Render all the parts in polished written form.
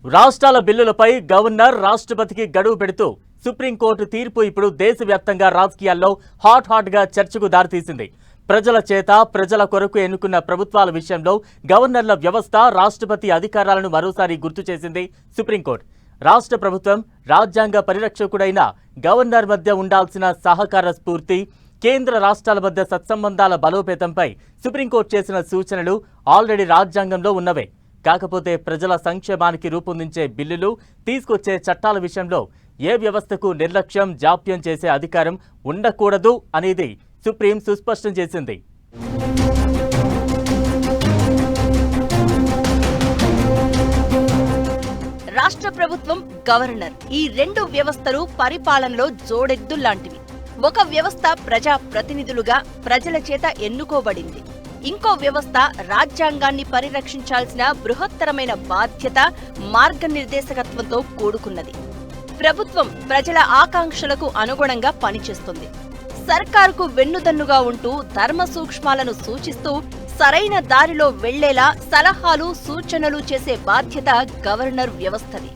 రాష్ట్రాల బిల్లులపై గవర్నర్ రాష్ట్రపతికి గడువు పెడుతూ సుప్రీంకోర్టు తీర్పు ఇప్పుడు దేశవ్యాప్తంగా రాజకీయాల్లో హాట్ గా చర్చకు దారితీసింది. ప్రజల చేత ప్రజల కొరకు ఎన్నుకున్న ప్రభుత్వాల విషయంలో గవర్నర్ల వ్యవస్థ, రాష్ట్రపతి అధికారాలను మరోసారి గుర్తు చేసింది సుప్రీంకోర్టు. రాష్ట్ర ప్రభుత్వం, రాజ్యాంగ పరిరక్షకుడైన గవర్నర్ మధ్య ఉండాల్సిన సహకార స్ఫూర్తి, కేంద్ర రాష్ట్రాల మధ్య సత్సంబంధాల బలోపేతంపై సుప్రీంకోర్టు చేసిన సూచనలు ఆల్రెడీ రాజ్యాంగంలో ఉన్నవే. కాకపోతే ప్రజల సంక్షేమానికి రూపొందించే బిల్లులు, తీసుకొచ్చే చట్టాల విషయంలో ఏ వ్యవస్థకు నిర్లక్ష్యం, జాప్యం చేసే అధికారం ఉండకూడదు అనేది సుప్రీం సుస్పష్టం చేసింది. రాష్ట్ర ప్రభుత్వం, గవర్నర్ ఈ రెండు వ్యవస్థలు పరిపాలనలో జోడెద్దుల్లాంటివి. ఒక వ్యవస్థ ప్రజా ప్రతినిధులుగా ప్రజల చేత ఎన్నుకోబడింది. ఇంకో వ్యవస్థ రాజ్యాంగాన్ని పరిరక్షించాల్సిన బృహత్తరమైన బాధ్యత, మార్గనిర్దేశకత్వంతో కూడుకున్నది. ప్రభుత్వం ప్రజల ఆకాంక్షలకు అనుగుణంగా పనిచేస్తుంది. సర్కారుకు వెన్నుదన్నుగా ఉంటూ ధర్మ సూక్ష్మాలను సూచిస్తూ సరైన దారిలో వెళ్లేలా సలహాలు, సూచనలు చేసే బాధ్యత గవర్నర్ వ్యవస్థది.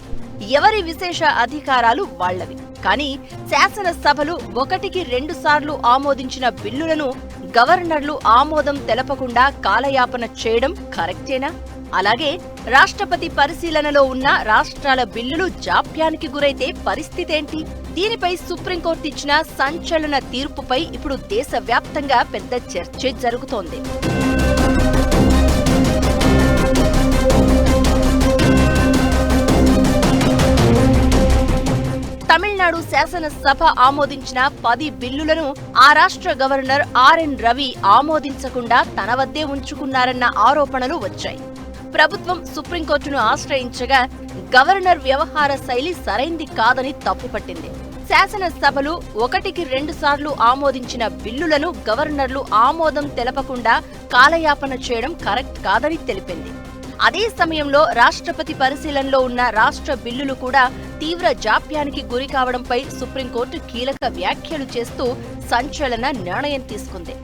ఎవరి విశేష అధికారాలు వాళ్లవి. కానీ శాసనసభలు 1కి 2 సార్లు ఆమోదించిన బిల్లులను గవర్నర్లు ఆమోదం తెలపకుండా కాలయాపన చేయడం కరెక్టేనా? అలాగే రాష్ట్రపతి పరిశీలనలో ఉన్న రాష్ట్రాల బిల్లులు జాప్యానికి గురైతే పరిస్థితేంటి? దీనిపై సుప్రీంకోర్టు ఇచ్చిన సంచలన తీర్పుపై ఇప్పుడు దేశవ్యాప్తంగా పెద్ద చర్చ జరుగుతోంది. తమిళనాడు శాసనసభ ఆమోదించిన 10 బిల్లులను ఆ రాష్ట్ర గవర్నర్ ఆర్ఎన్ రవి ఆమోదించకుండా తన వద్దే ఉంచుకున్నారన్న ఆరోపణలు వచ్చాయి. ప్రభుత్వం సుప్రీంకోర్టును ఆశ్రయించగా గవర్నర్ వ్యవహార శైలి సరైంది కాదని తప్పుపట్టింది. శాసనసభలు 1కి 2 సార్లు ఆమోదించిన బిల్లులను గవర్నర్లు ఆమోదం తెలపకుండా కాలయాపన చేయడం కరెక్ట్ కాదని తెలిపింది. అదే సమయంలో రాష్ట్రపతి పరిశీలనలో ఉన్న రాష్ట్ర బిల్లులు కూడా తీవ్ర జాప్యానికి గురి కావడంపై సుప్రీంకోర్టు కీలక వ్యాఖ్యలు చేస్తూ సంచలన నిర్ణయం తీసుకుంది.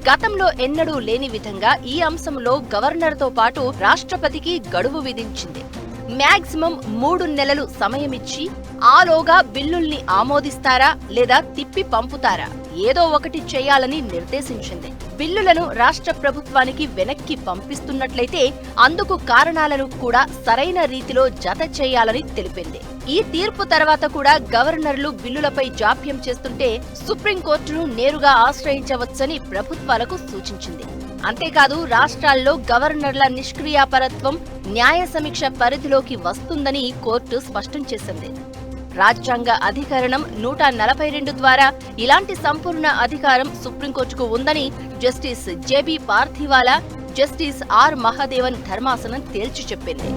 గతంలో ఎన్నడూ లేని విధంగా ఈ అంశంలో గవర్నర్తో పాటు రాష్ట్రపతికి గడువు విధించింది. మ్యాక్సిమం 3 నెలలు సమయమిచ్చి ఆలోగా బిల్లుల్ని ఆమోదిస్తారా లేదా తిప్పి పంపుతారా, ఏదో ఒకటి చేయాలని నిర్దేశించింది. బిల్లులను రాష్ట్ర ప్రభుత్వానికి వెనక్కి పంపిస్తున్నట్లయితే అందుకు కారణాలను కూడా సరైన రీతిలో జత చేయాలని తెలిపింది. ఈ తీర్పు తర్వాత కూడా గవర్నర్లు బిల్లులపై జాప్యం చేస్తుంటే సుప్రీంకోర్టును నేరుగా ఆశ్రయించవచ్చని ప్రభుత్వాలకు సూచించింది. అంతేకాదు రాష్ట్రాల్లో గవర్నర్ల నిష్క్రియాపరత్వం న్యాయ సమీక్ష పరిధిలోకి వస్తుందని కోర్టు స్పష్టం చేసింది. రాజ్యాంగ అధికరణం 142 ద్వారా ఇలాంటి సంపూర్ణ అధికారం సుప్రీంకోర్టుకు ఉందని justice JB Pardiwala, justice are Mahadevan ధర్మాసనం తేల్చి చెప్పింది.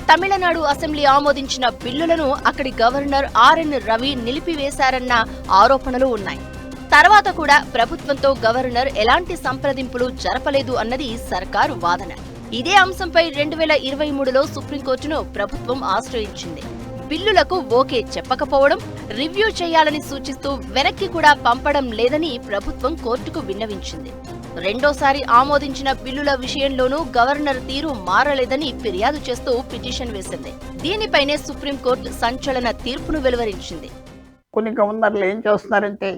తమిళనాడు అసెంబ్లీ ఆమోదించిన బిల్లులను అక్కడి గవర్నర్ ఆర్ఎన్ రవి నిలిపివేశారన్న ఆరోపణలు ఉన్నాయి. తర్వాత కూడా ప్రభుత్వంతో గవర్నర్ ఎలాంటి సంప్రదింపులు జరపలేదు అన్నది సర్కారు వాదన. ఇదే అంశంపై 2023లో సుప్రీంకోర్టును ప్రభుత్వం ఆశ్రయించింది. బిల్లులకు ఓకే చెప్పకపోవడం, రివ్యూ చేయాలని సూచిస్తూ వెనక్కి కూడా పంపడం లేదని ప్రభుత్వం కోర్టుకు విన్నవించింది. రెండోసారి ఆమోదించిన బిల్లుల విషయంలోనూ గవర్నర్ తీరు మారలేదని ఫిర్యాదు చేస్తూ పిటిషన్ వేసింది. దీనిపైనే సుప్రీంకోర్టు సంచలన తీర్పును వెలువరించింది. కొన్ని గవర్నర్లు ఏం చేస్తున్నారంటే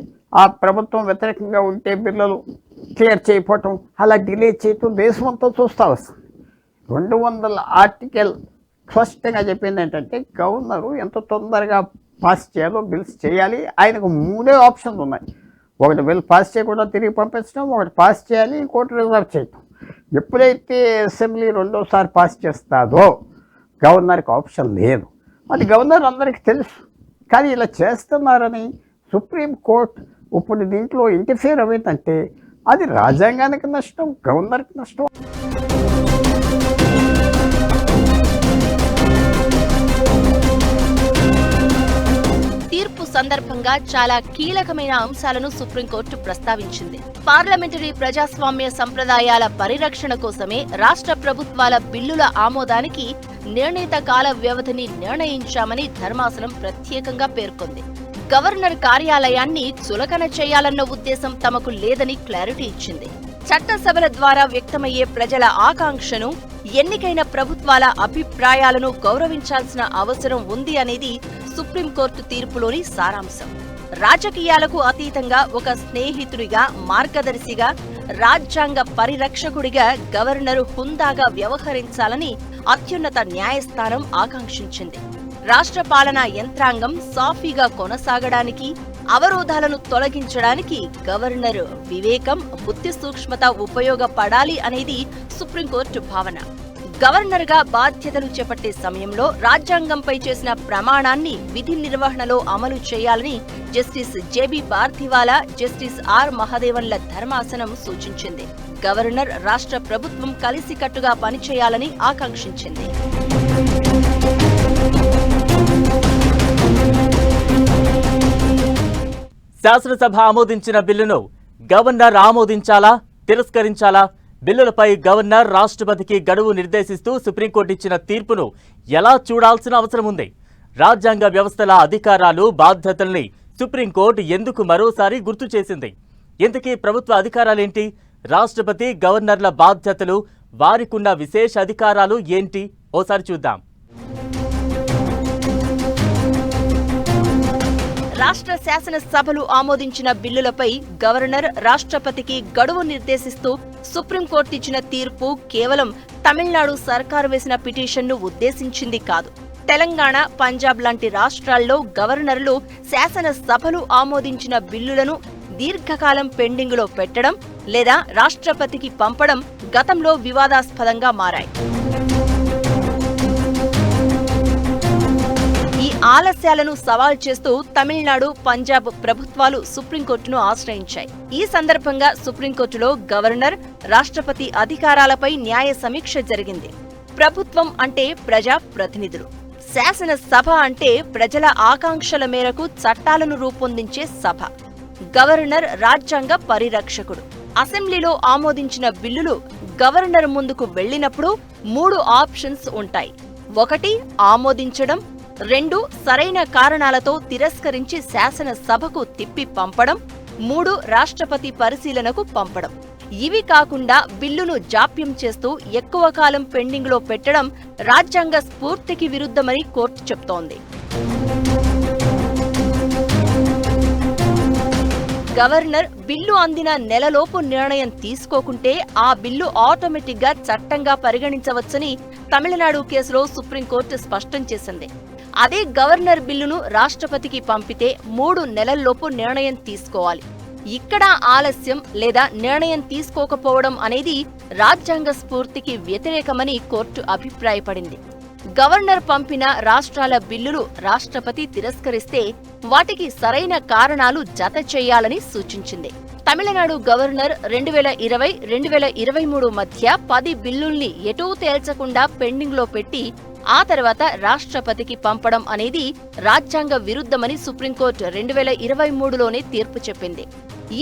ఆ ప్రభుత్వం వ్యతిరేకంగా ఉంటే బిల్లులు క్లియర్ చేయకపోవటం, అలా డిలే చేయటం దేశమంతా చూస్తూ వస్తుంది. 200 ఆర్టికల్ స్పష్టంగా చెప్పింది ఏంటంటే గవర్నరు ఎంత తొందరగా పాస్ చేయాలో బిల్స్ చేయాలి. ఆయనకు 3 ఆప్షన్లు ఉన్నాయి. ఒకటి బిల్ పాస్ చేయకుండా తిరిగి పంపించడం, ఒకటి పాస్ చేయాలి, ఇంకోటి రిజర్వ్ చేయటం. ఎప్పుడైతే అసెంబ్లీ 2వ సారి పాస్ చేస్తాదో గవర్నర్కి ఆప్షన్ లేదు. అది గవర్నర్ అందరికీ తెలుసు. కానీ ఇలా చేస్తున్నారని సుప్రీంకోర్టు ఇప్పుడు దీంట్లో ఇంటర్ఫియర్ అయిందంటే అది రాజ్యాంగానికి నష్టం, గవర్నర్కి నష్టం. తీర్పు సందర్భంగా చాలా కీలకమైన అంశాలను సుప్రీంకోర్టు ప్రస్తావించింది. పార్లమెంటరీ ప్రజాస్వామ్య సంప్రదాయాల పరిరక్షణ కోసమే రాష్ట్ర ప్రభుత్వాల బిల్లుల ఆమోదానికి నిర్ణీత కాల వ్యవధిని నిర్ణయించామని ధర్మాసనం ప్రత్యేకంగా పేర్కొంది. గవర్నర్ కార్యాలయాన్ని చులకన చేయాలన్న ఉద్దేశం తమకు లేదని క్లారిటీ ఇచ్చింది. చట్టసభల ద్వారా వ్యక్తమయ్యే ప్రజల ఆకాంక్షను, ఎన్నికైన ప్రభుత్వాల అభిప్రాయాలను గౌరవించాల్సిన అవసరం ఉంది అనేది సుప్రీంకోర్టు తీర్పులోని సారాంశం. రాజకీయాలకు అతీతంగా ఒక స్నేహితుడిగా, మార్గదర్శిగా, రాజ్యాంగ పరిరక్షకుడిగా గవర్నరు హుందాగా వ్యవహరించాలని అత్యున్నత న్యాయస్థానం ఆకాంక్షించింది. రాష్ట్ర పాలనా యంత్రాంగం సాఫీగా కొనసాగడానికి, అవరోధాలను తొలగించడానికి గవర్నర్ వివేకం, బుద్ధి సూక్ష్మత ఉపయోగపడాలి అనేది సుప్రీంకోర్టు భావన. గవర్నర్గా బాధ్యతలు చేపట్టే సమయంలో రాజ్యాంగంపై చేసిన ప్రమాణాన్ని విధి నిర్వహణలో అమలు చేయాలని justice JB Pardiwala, justice R మహదేవన్ల ధర్మాసనం సూచించింది. గవర్నర్, రాష్ట్ర ప్రభుత్వం కలిసికట్టుగా పనిచేయాలని ఆకాంక్షించింది. శాసనసభ ఆమోదించిన బిల్లును గవర్నర్ ఆమోదించాలా, తిరస్కరించాలా? బిల్లులపై గవర్నర్, రాష్ట్రపతికి గడువు నిర్దేశిస్తూ సుప్రీంకోర్టు ఇచ్చిన తీర్పును ఎలా చూడాల్సిన అవసరం ఉంది? రాజ్యాంగ వ్యవస్థల అధికారాలు, బాధ్యతల్ని సుప్రీంకోర్టు ఎందుకు మరోసారి గుర్తు చేసింది? ఇంతకీ ప్రభుత్వ అధికారాలేంటి? రాష్ట్రపతి, గవర్నర్ల బాధ్యతలు, వారికున్న విశేష అధికారాలు ఏంటి? ఓసారి చూద్దాం. రాష్ట్ర శాసనసభలు ఆమోదించిన బిల్లులపై గవర్నర్, రాష్ట్రపతికి గడువు నిర్దేశిస్తూ సుప్రీంకోర్టు ఇచ్చిన తీర్పు కేవలం తమిళనాడు సర్కారు వేసిన పిటిషన్ను ఉద్దేశించింది కాదు. తెలంగాణ, పంజాబ్ లాంటి రాష్ట్రాల్లో గవర్నర్లు శాసనసభలు ఆమోదించిన బిల్లులను దీర్ఘకాలం పెండింగులో పెట్టడం లేదా రాష్ట్రపతికి పంపడం గతంలో వివాదాస్పదంగా మారాయి. ఈ ఆలస్యాలను సవాల్ చేస్తూ తమిళనాడు, పంజాబ్ ప్రభుత్వాలు సుప్రీంకోర్టును ఆశ్రయించాయి. ఈ సందర్భంగా సుప్రీంకోర్టులో గవర్నర్, రాష్ట్రపతి అధికారాలపై న్యాయ సమీక్ష జరిగింది. ప్రభుత్వం అంటే ప్రజా ప్రతినిధులు, శాసనసభ అంటే ప్రజల ఆకాంక్షల మేరకు చట్టాలను రూపొందించే సభ. గవర్నర్ రాజ్యాంగ పరిరక్షకుడు. అసెంబ్లీలో ఆమోదించిన బిల్లులు గవర్నర్ ముందుకు వెళ్లినప్పుడు 3 ఆప్షన్స్ ఉంటాయి. 1 ఆమోదించడం, 2 సరైన కారణాలతో తిరస్కరించి శాసనసభకు తిప్పి పంపడం, 3 రాష్ట్రపతి పరిశీలనకు పంపడం. ఇవి కాకుండా బిల్లును జాప్యం చేస్తూ ఎక్కువ కాలం పెండింగ్లో పెట్టడం రాజ్యాంగ స్ఫూర్తికి విరుద్ధమని కోర్టు చెప్తోంది. గవర్నర్ బిల్లు అందిన నెలలోపు నిర్ణయం తీసుకోకుంటే ఆ బిల్లు ఆటోమేటిక్గా చట్టంగా పరిగణించవచ్చని తమిళనాడు కేసులో సుప్రీంకోర్టు స్పష్టం చేసింది. అదే గవర్నర్ బిల్లును రాష్ట్రపతికి పంపితే 3 నెలల్లోపు నిర్ణయం తీసుకోవాలి. ఇక్కడ ఆలస్యం లేదా నిర్ణయం తీసుకోకపోవడం అనేది రాజ్యాంగ స్ఫూర్తికి వ్యతిరేకమని కోర్టు అభిప్రాయపడింది. గవర్నర్ పంపిన రాష్ట్రాల బిల్లులు రాష్ట్రపతి తిరస్కరిస్తే వాటికి సరైన కారణాలు జత చేయాలని సూచించింది. తమిళనాడు గవర్నర్ 2020-2023 మధ్య 10 బిల్లుల్ని ఎటూ తేల్చకుండా పెండింగ్లో పెట్టి ఆ తర్వాత రాష్ట్రపతికి పంపడం అనేది రాజ్యాంగ విరుద్ధమని సుప్రీంకోర్టు 2023లోనే తీర్పు చెప్పింది.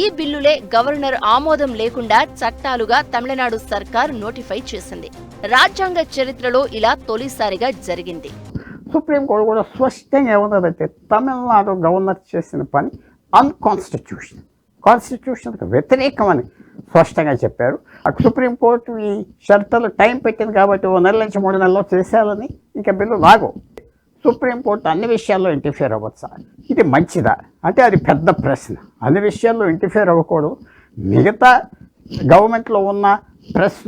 ఈ బిల్లులే గవర్నర్ ఆమోదం లేకుండా చట్టాలుగా తమిళనాడు సర్కార్ నోటిఫై చేసింది. రాజ్యాంగ చరిత్రలో ఇలా తొలిసారిగా జరిగింది. సుప్రీంకోర్టు కూడా స్పష్టంగా ఏమన్నదంటే తమిళనాడు గవర్నర్ చేసిన పని అన్కాన్స్టిట్యూషన్, కాన్స్టిట్యూషన్కి వ్యతిరేకమని స్పష్టంగా చెప్పారు. అటు సుప్రీంకోర్టు ఈ షరతులు టైం పెట్టింది కాబట్టి 1 నెల నుంచి 3 నెలల్లో చేసేయాలని ఇంకా బిల్లు లాగో. సుప్రీంకోర్టు అన్ని విషయాల్లో ఇంటర్ఫియర్ అవ్వచ్చా? ఇది మంచిదా అంటే అది పెద్ద ప్రశ్న. అన్ని విషయాల్లో ఇంటర్ఫియర్ అవ్వకూడదు. మిగతా గవర్నమెంట్లో ఉన్న ప్రెస్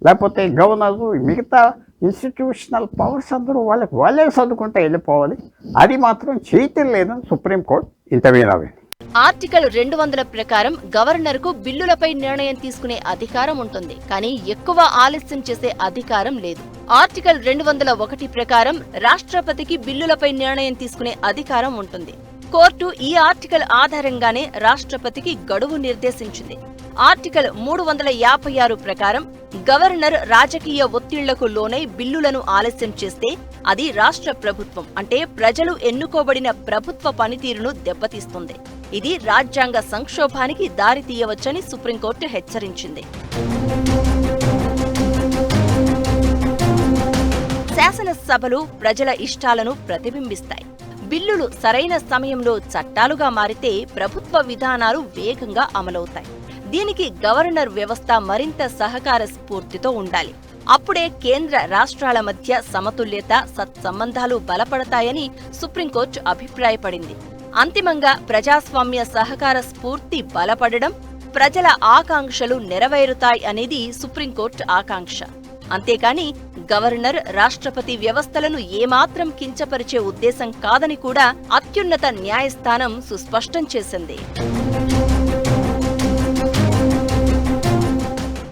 లేకపోతే గవర్నర్లు, మిగతా ఇన్స్టిట్యూషనల్ పవర్స్ అందరూ వాళ్ళే చదువుకుంటే వెళ్ళిపోవాలి. అది మాత్రం చేయటం లేదని సుప్రీంకోర్టు ఇంటర్వ్యూ అయింది. ఆర్టికల్ 200 ప్రకారం గవర్నర్కు బిల్లులపై నిర్ణయం తీసుకునే అధికారం ఉంటుంది, కానీ ఎక్కువ ఆలస్యం చేసే అధికారం లేదు. ఆర్టికల్ 201 ప్రకారం రాష్ట్రపతికి బిల్లులపై నిర్ణయం తీసుకునే అధికారం ఉంటుంది. కోర్టు ఈ ఆర్టికల్ ఆధారంగానే రాష్ట్రపతికి గడువు నిర్దేశించింది. ఆర్టికల్ 356 ప్రకారం గవర్నర్ రాజకీయ ఒత్తిళ్లకు లోనై బిల్లులను ఆలస్యం చేస్తే అది రాష్ట్ర ప్రభుత్వం అంటే ప్రజలు ఎన్నుకోబడిన ప్రభుత్వ పనితీరును దెబ్బతీస్తుంది. ఇది రాజ్యాంగ సంక్షోభానికి దారితీయవచ్చని సుప్రీంకోర్టు హెచ్చరించింది. శాసనసభలు ప్రజల ఇష్టాలను ప్రతిబింబిస్తాయి. బిల్లులు సరైన సమయంలో చట్టాలుగా మారితే ప్రభుత్వ విధానాలు వేగంగా అమలవుతాయి. దీనికి గవర్నర్ వ్యవస్థ మరింత సహకార స్ఫూర్తితో ఉండాలి. అప్పుడే కేంద్ర రాష్ట్రాల మధ్య సమతుల్యత, సత్సంబంధాలు బలపడతాయని సుప్రీంకోర్టు అభిప్రాయపడింది. అంతిమంగా ప్రజాస్వామ్య సహకార స్ఫూర్తి బలపడడం, ప్రజల ఆకాంక్షలు నెరవేరుతాయి అనేది సుప్రీంకోర్టు ఆకాంక్ష. అంతేకాని గవర్నర్, రాష్ట్రపతి వ్యవస్థలను ఏమాత్రం కించపరిచే ఉద్దేశం కాదని కూడా అత్యున్నత న్యాయస్థానం సుస్పష్టం చేసింది.